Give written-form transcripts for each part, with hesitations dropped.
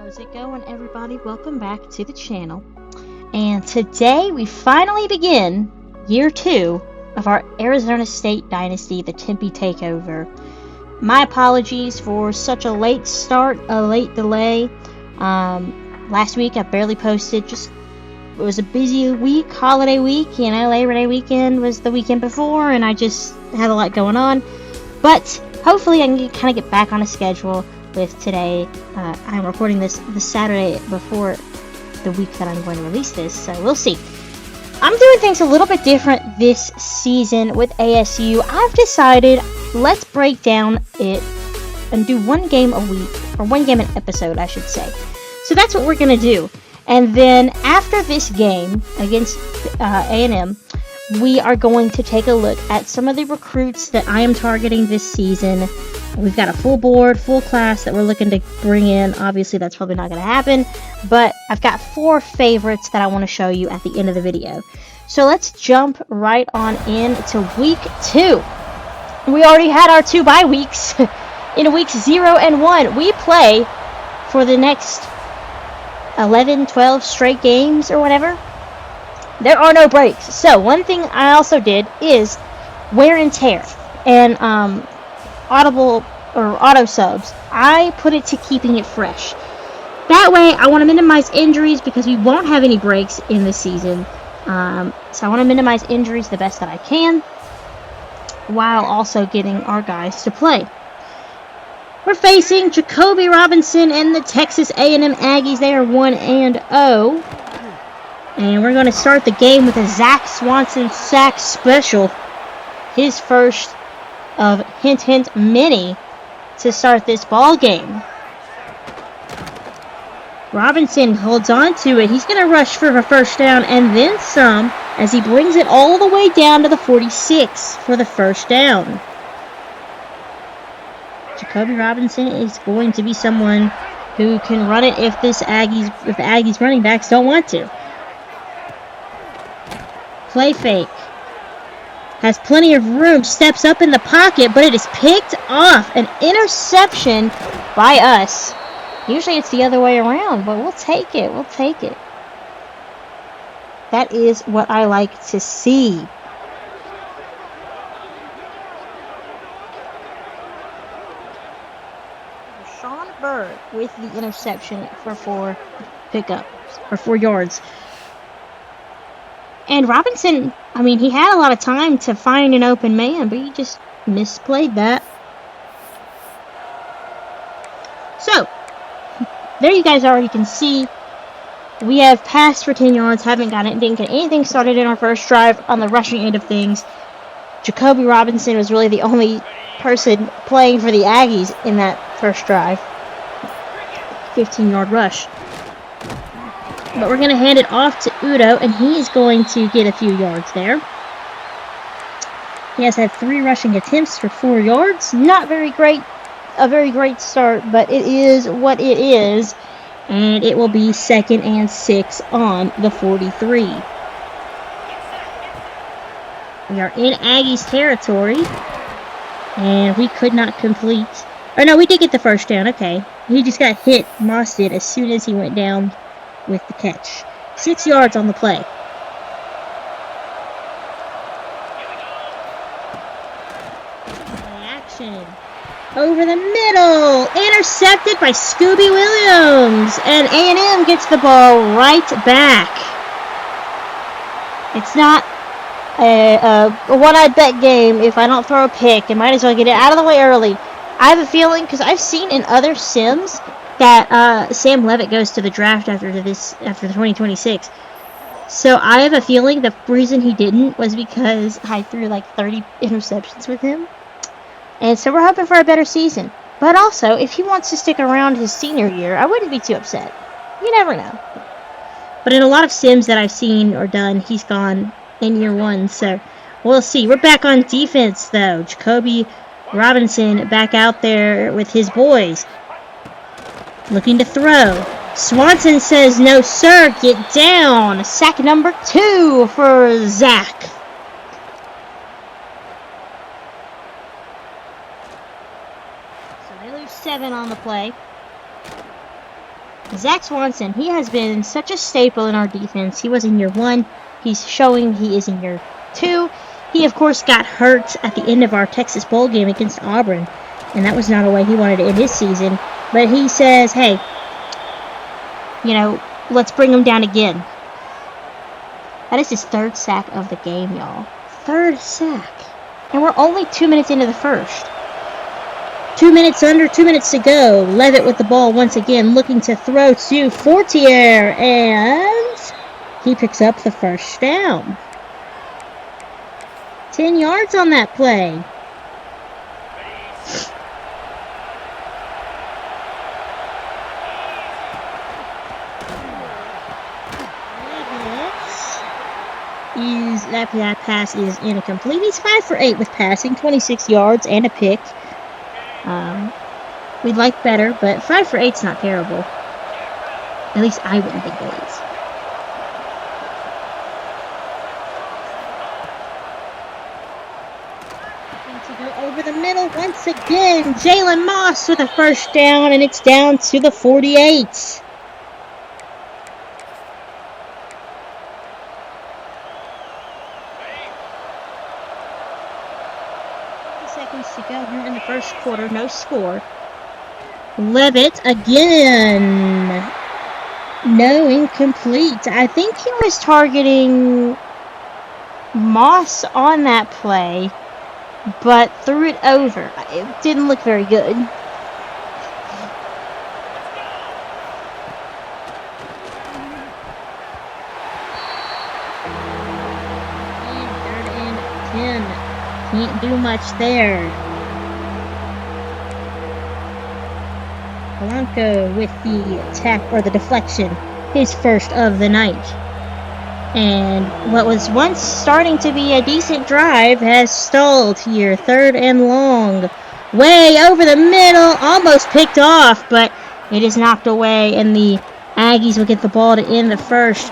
How's it going, everybody? Welcome back to the channel. And today we finally begin year 2 of our Arizona State Dynasty, the Tempe Takeover. My apologies for such a late start, a late delay. Last week I barely posted. It was a busy week, holiday week. Labor Day weekend was the weekend before, and I just had a lot going on. But hopefully I can kind of get back on a schedule with today. I'm recording this Saturday before the week that I'm going to release this, so we'll see. I'm doing things a little bit different this season with ASU. I've decided let's break down it and do one game a week, or one game an episode, I should say. So that's what we're going to do. And then after this game against A&M, we are going to take a look at some of the recruits that I am targeting this season. We've got a full board, full class that we're looking to bring in. Obviously, that's probably not going to happen, but I've got 4 favorites that I want to show you at the end of the video. So let's jump right on into week 2. We already had our 2 bye weeks. In weeks 0 and 1, we play for the next 11, 12 straight games or whatever. There are no breaks. So one thing I also did is wear and tear. And auto subs, I put it to keeping it fresh. That way I want to minimize injuries because we won't have any breaks in the season. So I want to minimize injuries the best that I can while also getting our guys to play. We're facing Jacoby Robinson and the Texas A&M Aggies. They are 1-0. And we're going to start the game with a Zach Swanson sack special. His first of hint hint many to start this ball game. Robinson holds on to it. He's going to rush for a first down and then some as he brings it all the way down to the 46 for the first down. Jacoby Robinson is going to be someone who can run it if the Aggies running backs don't want to. Play fake. Has plenty of room, steps up in the pocket, but it is picked off. An interception by us. Usually it's the other way around, but we'll take it. We'll take it. That is what I like to see. Sean Bird with the interception for 4 pickups, or 4 yards. And Robinson, he had a lot of time to find an open man, but he just misplayed that. So, there you guys already can see, we have passed for 10 yards, didn't get anything started in our first drive on the rushing end of things. Jacoby Robinson was really the only person playing for the Aggies in that first drive. 15-yard rush. But we're going to hand it off to Udo, and he is going to get a few yards there. He has had 3 rushing attempts for 4 yards. Not very great, a very great start, but it is what it is. And it will be 2nd and 6 on the 43. We are in Aggies territory, and we could not complete. Or no, we did get the first down. Okay, he just got hit. Moss did as soon as he went down with the catch. 6 yards on the play. Play action. Over the middle. Intercepted by Scooby Williams. And A&M gets the ball right back. It's not a one-eyed bet game. If I don't throw a pick, I might as well get it out of the way early. I have a feeling, because I've seen in other sims that Sam Levitt goes to the draft after the 2026. So I have a feeling the reason he didn't was because I threw like 30 interceptions with him. And so we're hoping for a better season. But also, if he wants to stick around his senior year, I wouldn't be too upset. You never know. But in a lot of sims that I've seen or done, he's gone in year 1. So we'll see. We're back on defense, though. Jacoby Robinson back out there with his boys. Looking to throw. Swanson says, no, sir, get down. Sack number 2 for Zach. So they lose 7 on the play. Zach Swanson, he has been such a staple in our defense. He was in year 1. He's showing he is in year 2. He, of course, got hurt at the end of our Texas Bowl game against Auburn, and that was not a way he wanted to end his season. But he says, hey, you know, let's bring him down again. That is his 3rd sack of the game, y'all. 3rd sack. And we're only 2 minutes into the first. 2 minutes to go. Levitt with the ball once again, looking to throw to Fortier, and he picks up the first down. 10 yards on that play. That pass is incomplete. He's 5 for 8 with passing, 26 yards and a pick. We'd like better, but 5 for 8's not terrible. At least I wouldn't think it is. To go over the middle once again. Jalen Moss with a first down, and it's down to the 48. Seconds to go here in the first quarter. No score. Levitt again. No, incomplete. I think he was targeting Moss on that play, but threw it over. It didn't look very good. And 3rd and 10. Can't do much there. Polanco with the attack or the deflection, his first of the night. And what was once starting to be a decent drive has stalled here. 3rd and long. Way over the middle, almost picked off, but it is knocked away, and the Aggies will get the ball to end the first.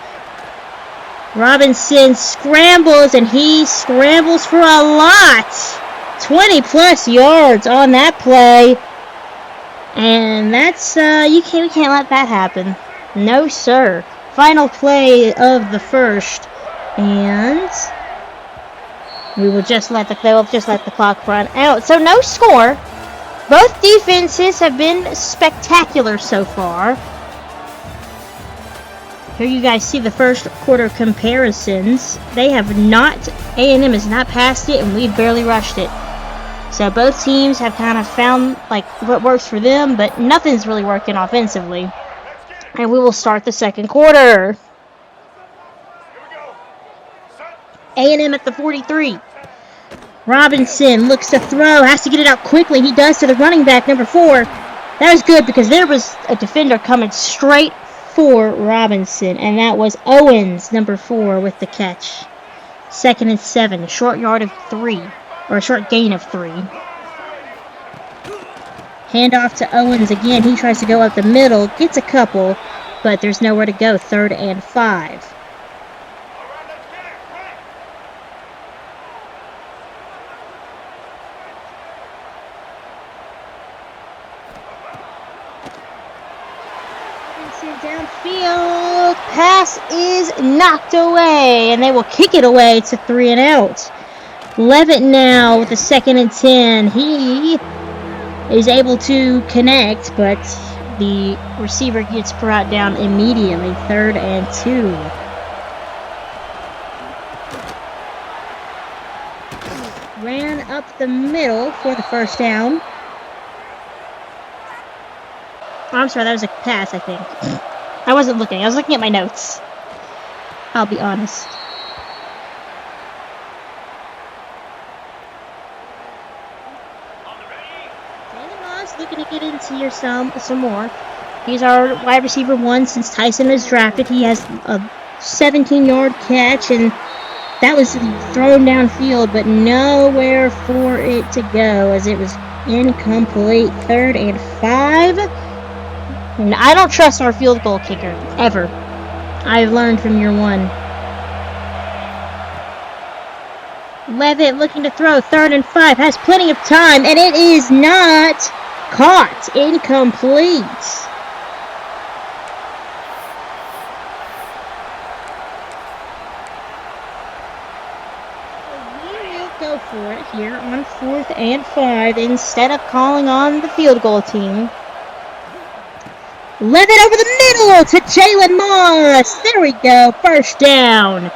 Robinson scrambles, and he scrambles for a lot. 20 plus yards on that play. And that's, we can't let that happen. No, sir. Final play of the first. And they'll just let the clock run out. So no score. Both defenses have been spectacular so far. Here you guys see the first quarter comparisons. They have not, A&M has not passed it, and we've barely rushed it. So both teams have kind of found like what works for them, but nothing's really working offensively. And we will start the second quarter. A&M at the 43. Robinson looks to throw, has to get it out quickly. He does to the running back, number 4. That was good because there was a defender coming straight for Robinson, and that was Owens, number 4, with the catch. 2nd and 7, short yard of 3, or a short gain of 3. Handoff to Owens again. He tries to go up the middle, gets a couple, but there's nowhere to go. 3rd and 5. Downfield, pass is knocked away, and they will kick it away to 3 and out. Levitt now with a 2nd and 10. He is able to connect, but the receiver gets brought down immediately. 3rd and 2. Ran up the middle for the first down. Oh, I'm sorry, that was a pass, I think. I wasn't looking. I was looking at my notes. I'll be honest. Jalen Moss looking to get into here some more. He's our wide receiver 1 since Tyson was drafted. He has a 17-yard catch, and that was thrown downfield, but nowhere for it to go as it was incomplete. 3rd and 5. I don't trust our field goal kicker, ever. I've learned from year 1. Levitt looking to throw, 3rd and 5, has plenty of time, and it is not caught. Incomplete. for it here on 4th and 5 instead of calling on the field goal team. Levitt over the middle to Jalen Moss. There we go. First down.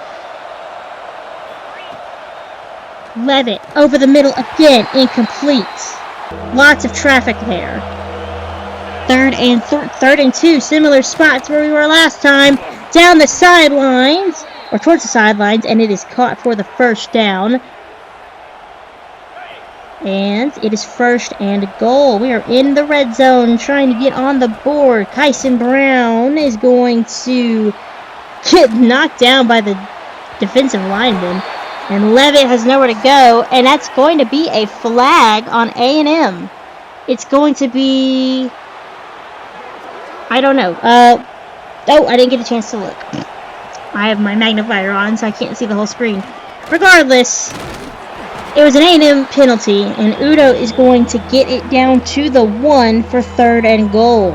Levitt over the middle again. Incomplete. Lots of traffic there. Third and 2. Similar spots where we were last time. Down the sidelines. Or towards the sidelines. And it is caught for the first down. And it is 1st and goal. We are in the red zone trying to get on the board. Kyson Brown is going to get knocked down by the defensive lineman. And Levitt has nowhere to go. And that's going to be a flag on A&M. It's going to be... I don't know. Oh, I didn't get a chance to look. I have my magnifier on, so I can't see the whole screen. Regardless... It was an A&M penalty, and Udo is going to get it down to the 1 for 3rd and goal.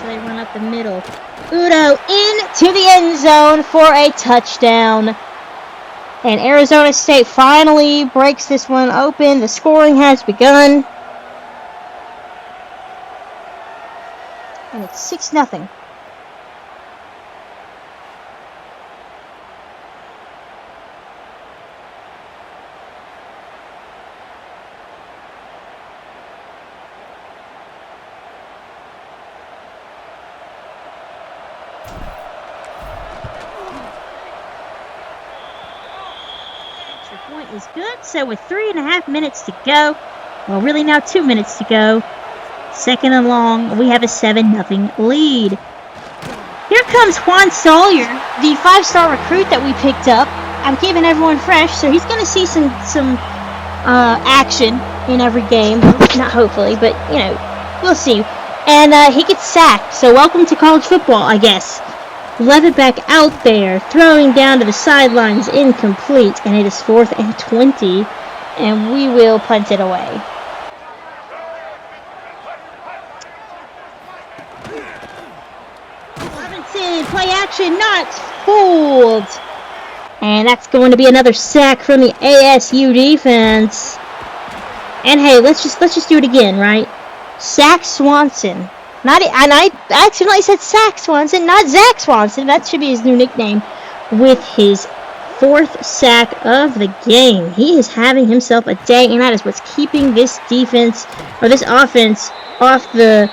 They run up the middle. Udo into the end zone for a touchdown. And Arizona State finally breaks this one open. The scoring has begun. And it's 6-0. Extra point is good. So with 3.5 minutes to go, well, really now 2 minutes to go. 2nd and long, we have a 7-0 lead. Here comes Juan Sawyer, the 5-star recruit that we picked up. I'm keeping everyone fresh, so he's going to see some action in every game. Not hopefully, but, you know, we'll see. And he gets sacked, so welcome to college football, I guess. Levitt back out there, throwing down to the sidelines, incomplete, and it is 4th and 20, and we will punt it away. Play action, not fooled. And that's going to be another sack from the ASU defense. And hey, let's just do it again, right? Sack Swanson. And I accidentally said Sack Swanson, not Zach Swanson. That should be his new nickname. With his 4th sack of the game. He is having himself a day, and that is what's keeping this defense, or this offense, off the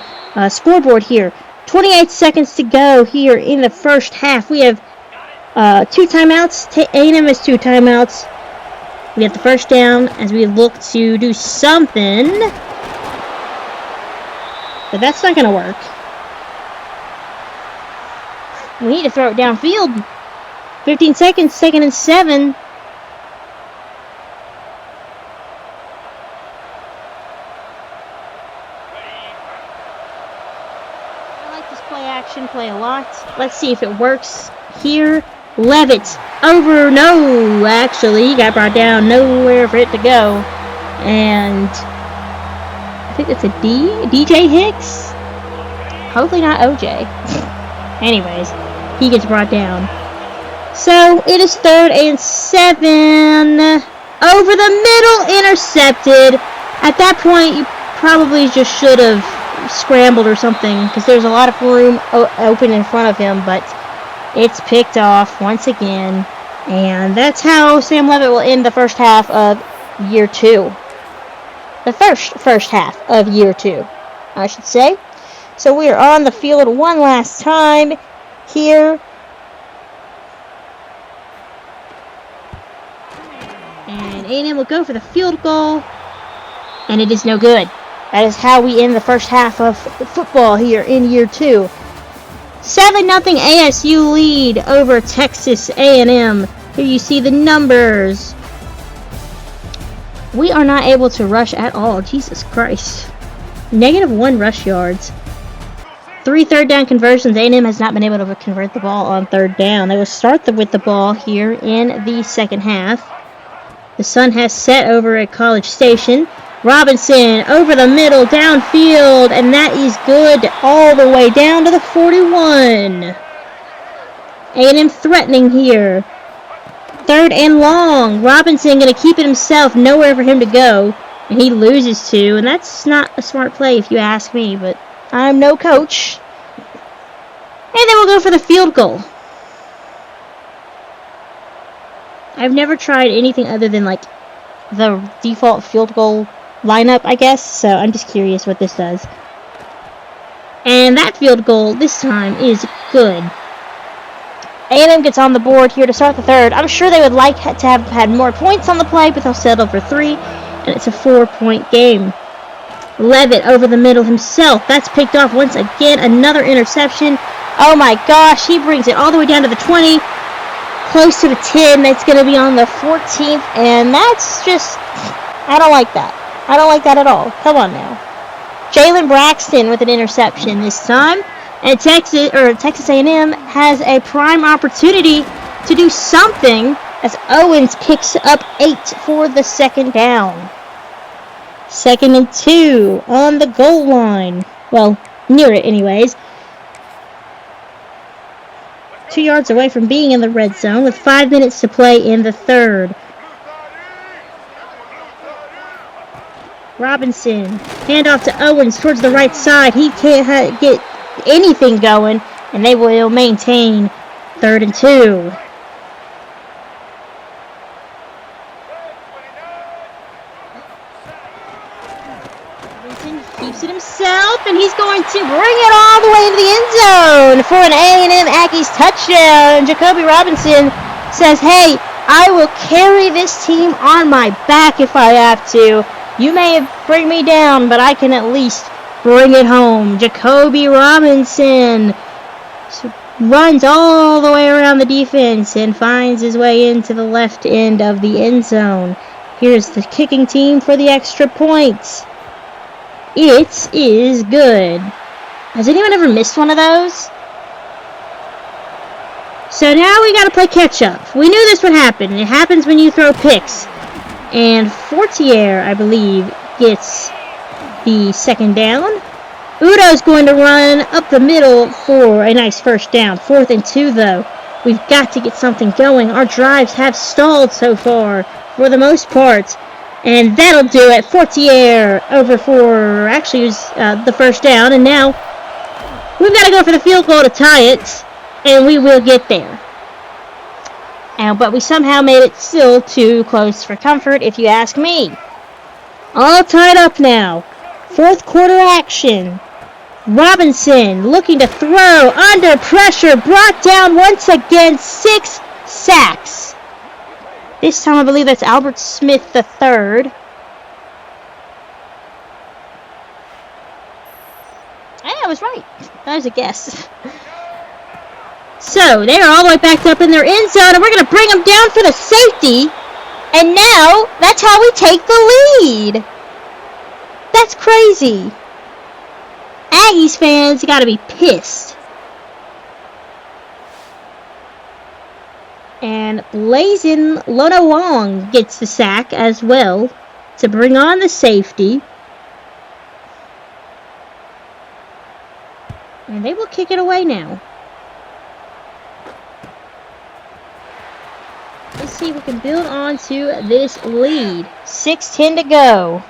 scoreboard here. 28 seconds to go here in the first half. We have 2 timeouts. A&M has 2 timeouts. We have the first down as we look to do something. But that's not going to work. We need to throw it downfield. 15 seconds, 2nd and 7. Play a lot. Let's see if it works here. Levitt over. No, actually, he got brought down. Nowhere for it to go. And I think it's a DJ Hicks. Hopefully not OJ. Anyways, he gets brought down. So it is 3rd and 7. Over the middle, intercepted. At that point, you probably just should have scrambled or something, because there's a lot of room open in front of him, but it's picked off once again, and that's how Sam Levitt will end the first half of year 2. The first half of year 2, I should say. So we are on the field one last time here. And A&M will go for the field goal, and it is no good. That is how we end the first half of football here in year 2. 7-0 ASU lead over Texas A&M. Here you see the numbers. We are not able to rush at all. Jesus Christ. -1 rush yards. 3 third down conversions. A&M has not been able to convert the ball on 3rd down. They will start with the ball here in the second half. The sun has set over at College Station. Robinson over the middle, downfield, and that is good all the way down to the 41. A&M threatening here. 3rd and long. Robinson going to keep it himself, nowhere for him to go. And he loses 2, and that's not a smart play if you ask me, but I'm no coach. And then we'll go for the field goal. I've never tried anything other than like the default field goal lineup, I guess, so I'm just curious what this does. And that field goal this time is good. A&M gets on the board here to start the 3rd. I'm sure they would like to have had more points on the play, but they'll settle for 3, and it's a 4-point game. Levitt over the middle himself. That's picked off once again. Another interception. Oh my gosh, he brings it all the way down to the 20. Close to the 10. That's going to be on the 14th, and that's just... I don't like that. I don't like that at all. Come on now. Jalen Braxton with an interception this time. And Texas A&M has a prime opportunity to do something as Owens picks up 8 for the 2nd down. 2nd and 2 on the goal line. Well, near it anyways. 2 yards away from being in the red zone with 5 minutes to play in the 3rd. Robinson, handoff to Owens towards the right side. He can't get anything going, and they will maintain 3rd and 2. Robinson keeps it himself, and he's going to bring it all the way into the end zone for an A&M Aggies touchdown. Jacoby Robinson says, hey, I will carry this team on my back if I have to. You may bring me down, but I can at least bring it home. Jacoby Robinson runs all the way around the defense and finds his way into the left end of the end zone. Here's the kicking team for the extra points. It is good. Has anyone ever missed one of those? So now we got to play catch up. We knew this would happen. It happens when you throw picks. And Fortier, I believe, gets the 2nd down. Udo's going to run up the middle for a nice 1st down. 4th and 2, though. We've got to get something going. Our drives have stalled so far, for the most part. And that'll do it. Fortier over for, actually, it was the 1st down. And now, we've got to go for the field goal to tie it. And we will get there. But we somehow made it still too close for comfort, if you ask me. All tied up now. 4th quarter action. Robinson looking to throw under pressure. Brought down once again. 6 sacks. This time I believe that's Albert Smith III. I was right. That was a guess. So, they're all the way backed up in their end zone, and we're going to bring them down for the safety. And now, that's how we take the lead. That's crazy. Aggies fans got to be pissed. And Blazin Lonawong gets the sack as well to bring on the safety. And they will kick it away now. Let's see if we can build on to this lead. 6:10 to go.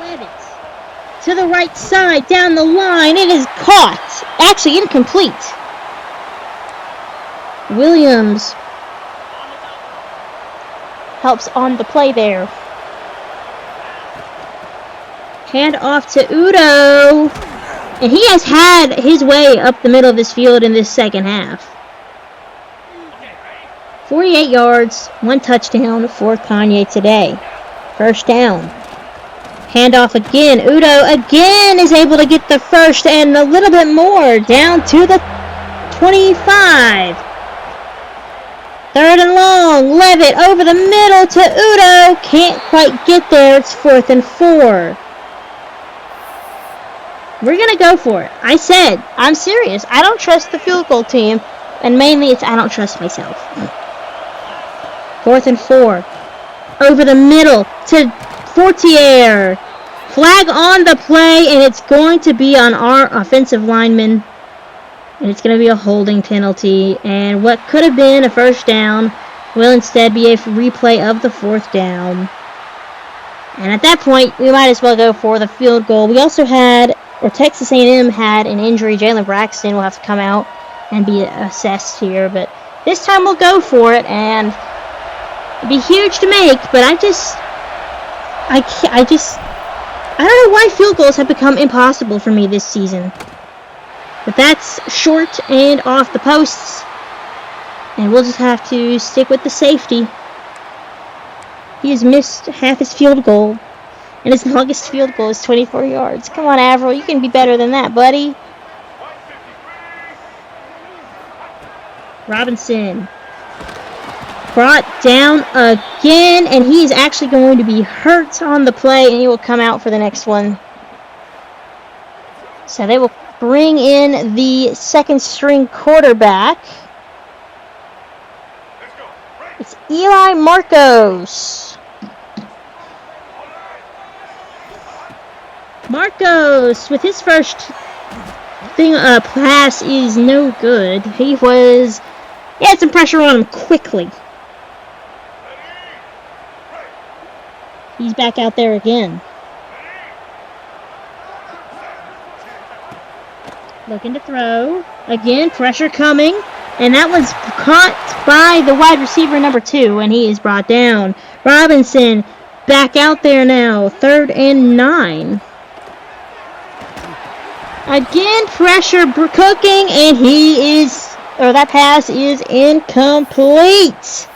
Levitt to the right side, down the line. It is caught. Actually, incomplete. Williams helps on the play there. Hand off to Udo. And he has had his way up the middle of this field in this 2nd half. 48 yards, 1 touchdown for Kanye today. 1st down. Handoff again. Udo again is able to get the 1st and a little bit more down to the 25. 3rd and long. Levitt over the middle to Udo. Can't quite get there. It's 4th and 4. We're going to go for it. I said, I'm serious. I don't trust the field goal team. And mainly it's I don't trust myself. 4th and 4. Over the middle to Fortier. Flag on the play, and it's going to be on our offensive lineman. And it's going to be a holding penalty. And what could have been a first down will instead be a replay of the 4th down. And at that point, we might as well go for the field goal. We also had, or Texas A&M had an injury. Jalen Braxton will have to come out and be assessed here. But this time we'll go for it, and it'd be huge to make. But I don't know why field goals have become impossible for me this season. But that's short and off the posts. And we'll just have to stick with the safety. He has missed half his field goal. And his longest field goal is 24 yards. Come on, Avril. You can be better than that, buddy. Robinson. Brought down again. And he is actually going to be hurt on the play. And he will come out for the next one. So they will bring in the second string quarterback. It's Eli Marcos. Marcos, with his first pass, is no good. He had some pressure on him quickly. He's back out there again. Looking to throw. Again, pressure coming. And that was caught by the wide receiver number 2, and he is brought down. Robinson back out there now. 3rd and 9. Again, pressure cooking, and that pass is incomplete.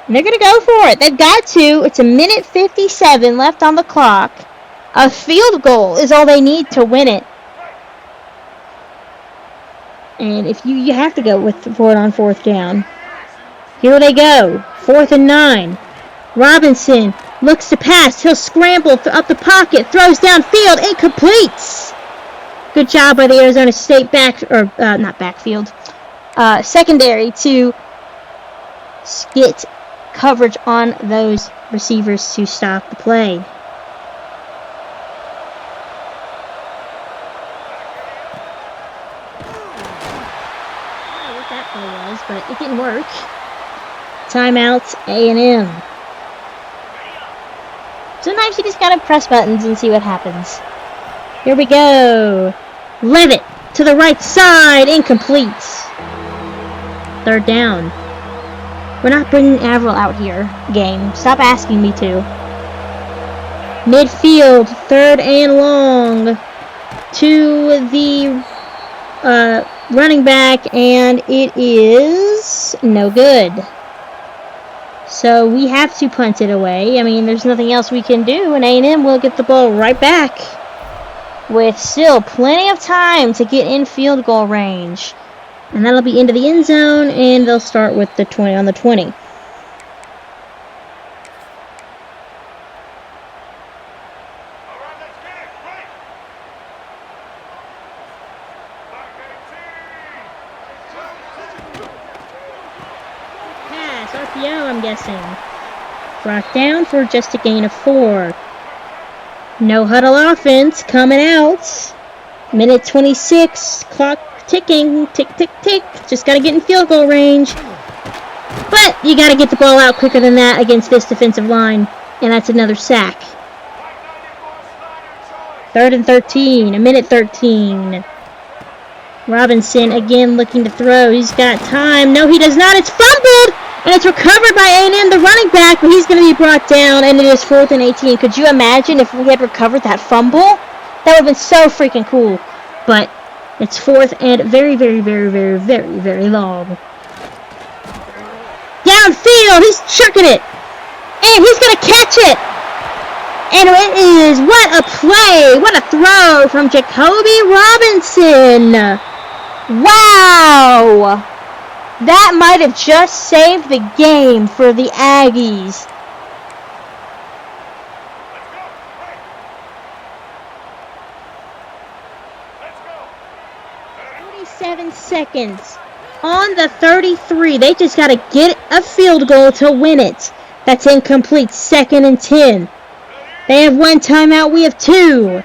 And they're going to go for it. They've got to. It's 1:57 left on the clock. A field goal is all they need to win it. And if you have to go for it on 4th down. Here they go. 4th and 9. Robinson looks to pass. He'll scramble up the pocket. Throws downfield. Incomplete. Good job by the Arizona State secondary to get coverage on those receivers to stop the play. But it didn't work. Timeouts, A&M. Sometimes you just gotta press buttons and see what happens. Here we go. Levitt to the right side, incomplete. 3rd down. We're not bringing Avril out here, game. Stop asking me to. Midfield, 3rd and long to the running back, and it is no good. So we have to punt it away. I mean, there's nothing else we can do, and A&M will get the ball right back with still plenty of time to get in field goal range. And that'll be into the end zone, and they'll start with the 20 on the 20. RPO, I'm guessing. Brought down for just a gain of 4. No huddle offense coming out. 1:26. Clock ticking. Tick, tick, tick. Just got to get in field goal range. But you got to get the ball out quicker than that against this defensive line. And that's another sack. 3rd and 13. 1:13. Robinson again looking to throw. He's got time. No, he does not. It's fumbled. And it's recovered by A&M, the running back, but he's going to be brought down, and it is 4th and 18. Could you imagine if we had recovered that fumble? That would have been so freaking cool. But it's 4th and very, very, very, very, very, very long. Downfield, he's chucking it. And he's going to catch it. And it is, what a play, what a throw from Jacoby Robinson. Wow. That might have just saved the game for the Aggies. 7 seconds on the 33. They just got to get a field goal to win it. That's incomplete. 2nd and 10. They have 1 timeout. We have 2.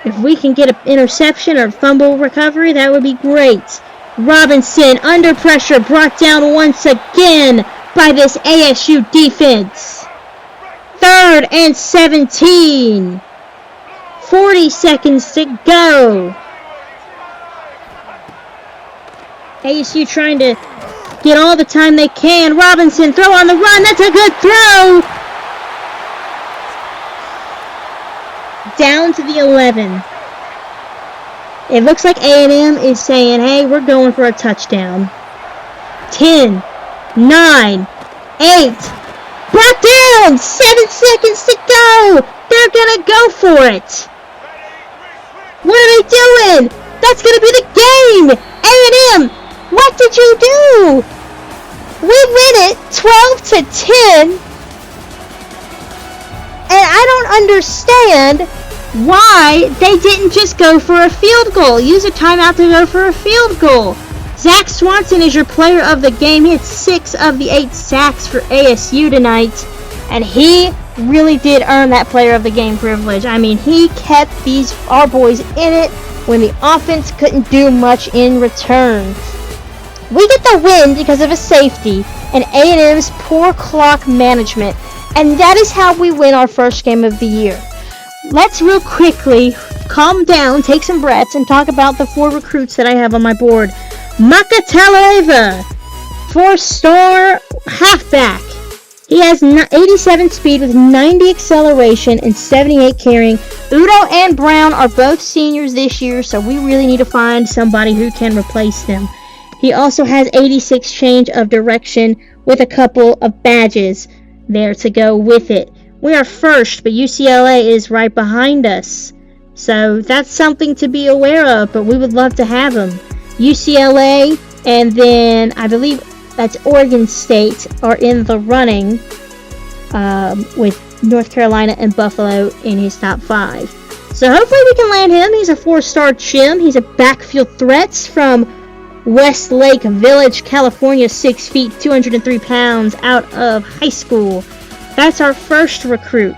If we can get an interception or fumble recovery, that would be great. Robinson, under pressure, brought down once again by this ASU defense. 3rd and 17. 40 seconds to go. ASU trying to get all the time they can. Robinson, throw on the run. That's a good throw. Down to the 11. It looks like A&M is saying, hey, we're going for a touchdown. 10, 9, 8. Brought down. 7 seconds to go. They're going to go for it. What are they doing? That's going to be the game. A&M, what did you do? We win it 12 to 10. And I don't understand why they didn't just go for a field goal. Use a timeout to go for a field goal. Zach Swanson is your player of the game. He had 6 of the 8 sacks for ASU tonight. And he really did earn that player of the game privilege. I mean, he kept our boys in it when the offense couldn't do much in return. We get the win because of a safety and A&M's poor clock management. And that is how we win our first game of the year. Let's real quickly calm down, take some breaths, and talk about the 4 recruits that I have on my board. Makataleva, 4-star halfback. He has 87 speed with 90 acceleration and 78 carrying. Udo and Brown are both seniors this year, so we really need to find somebody who can replace them. He also has 86 change of direction with a couple of badges there to go with it. We are first, but UCLA is right behind us. So that's something to be aware of, but we would love to have him. UCLA, and then I believe that's Oregon State, are in the running with North Carolina and Buffalo in his top 5. So hopefully we can land him. He's a 4-star gem. He's a backfield threat from Westlake Village, California, 6 feet, 203 pounds, out of high school. That's our first recruit.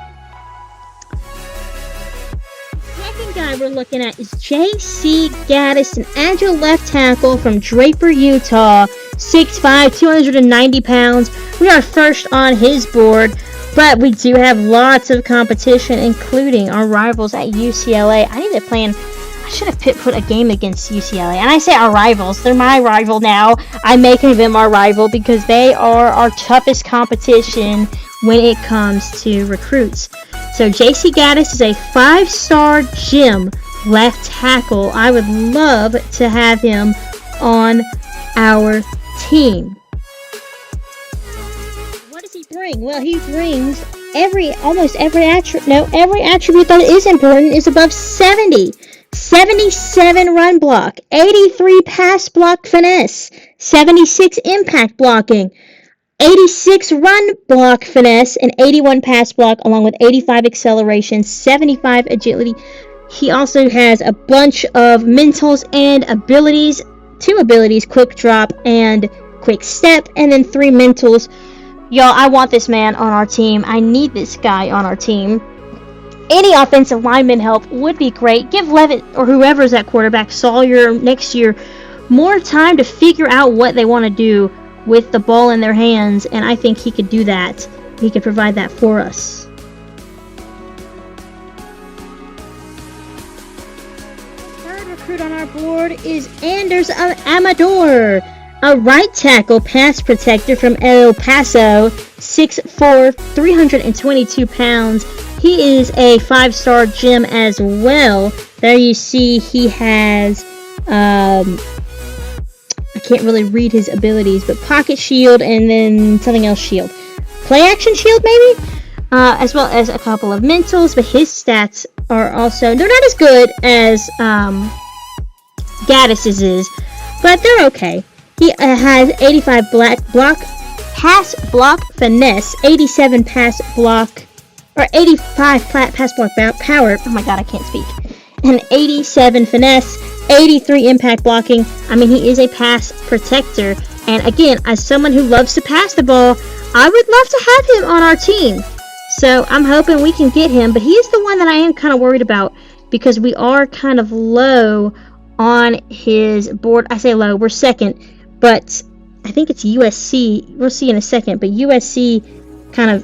Second guy we're looking at is J.C. Gaddis, an agile left tackle from Draper, Utah, 6'5", 290 pounds. We are first on his board, but we do have lots of competition, including our rivals at UCLA. I should have put a game against UCLA. And I say our rivals. They're my rival now. I'm making them our rival because they are our toughest competition when it comes to recruits. So J.C. Gaddis is a 5-star gem left tackle. I would love to have him on our team. What does he bring? Well, he brings every attribute that is important is above 70. 77 run block, 83 pass block finesse, 76 impact blocking, 86 run block finesse, and 81 pass block, along with 85 acceleration, 75 agility. He also has a bunch of mentals and abilities, 2 abilities, quick drop and quick step, and then 3 mentals. Y'all, I want this man on our team. I need this guy on our team. Any offensive lineman help would be great. Give Levitt or whoever's at quarterback, Sawyer next year, more time to figure out what they want to do with the ball in their hands, and I think he could do that. He could provide that for us. Third recruit on our board is Anders Amador, a right tackle pass protector from El Paso, 6'4", 322 pounds. He is a 5-star gem as well. There you see he has, I can't really read his abilities, but pocket shield and then something else shield. Play action shield maybe? As well as a couple of mentals, but his stats are also, they're not as good as Gaddis's is, but they're okay. He has 85 pass block finesse, 87 pass block, or 85 pass block power. Oh my god, I can't speak. And 87 finesse, 83 impact blocking. I mean, he is a pass protector. And again, as someone who loves to pass the ball, I would love to have him on our team. So I'm hoping we can get him. But he is the one that I am kind of worried about because we are kind of low on his board. I say low, we're second. But I think it's USC. We'll see in a second. But USC kind of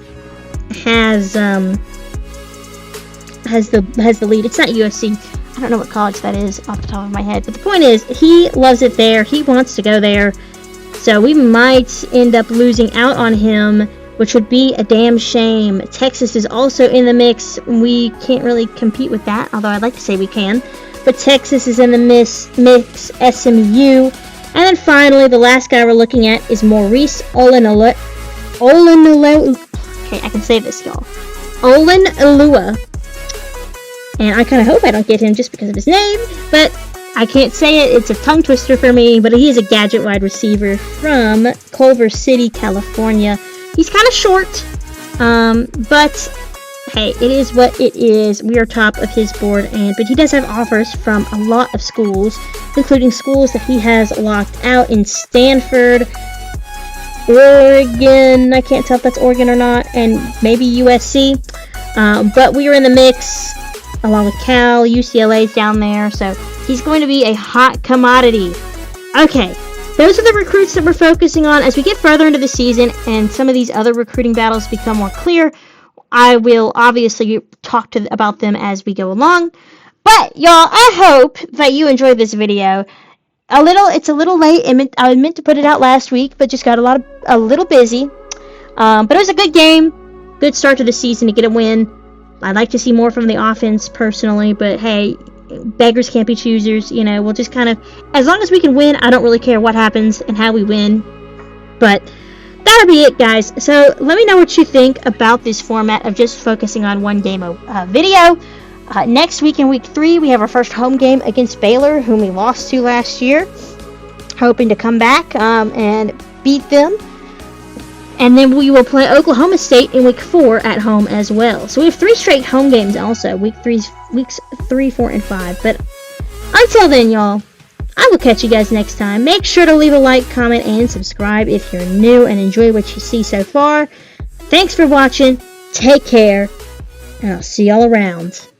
has the lead. It's not USC. I don't know what college that is off the top of my head. But the point is, he loves it there. He wants to go there. So we might end up losing out on him, which would be a damn shame. Texas is also in the mix. We can't really compete with that, although I'd like to say we can. But Texas is in the mix, SMU. And then finally, the last guy we're looking at is Maurice Olenalua. Okay, I can say this, y'all. Olenalua. And I kind of hope I don't get him just because of his name, but I can't say it. It's a tongue twister for me, but he is a gadget wide receiver from Culver City, California. He's kind of short, but hey, it is what it is. We are top of his board, but he does have offers from a lot of schools, including schools that he has locked out in Stanford, Oregon. I can't tell if that's Oregon or not, and maybe USC. But we are in the mix, along with Cal. UCLA's down there, so he's going to be a hot commodity. Okay, those are the recruits that we're focusing on. As we get further into the season and some of these other recruiting battles become more clear, I will obviously talk about them as we go along. But y'all, I hope that you enjoyed this video. It's a little late. I meant to put it out last week, but just got a little busy. But it was a good game, good start to the season to get a win. I'd like to see more from the offense personally, but hey, beggars can't be choosers. You know, we'll just kind of, as long as we can win, I don't really care what happens and how we win. But that'll be it, guys. So let me know what you think about this format of just focusing on one game video. Next week in week 3, we have our first home game against Baylor, whom we lost to last year. Hoping to come back and beat them. And then we will play Oklahoma State in week 4 at home as well. So we have 3 straight home games also. Weeks 3, 4, and 5. But until then, y'all, I will catch you guys next time. Make sure to leave a like, comment, and subscribe if you're new and enjoy what you see so far. Thanks for watching. Take care. And I'll see y'all around.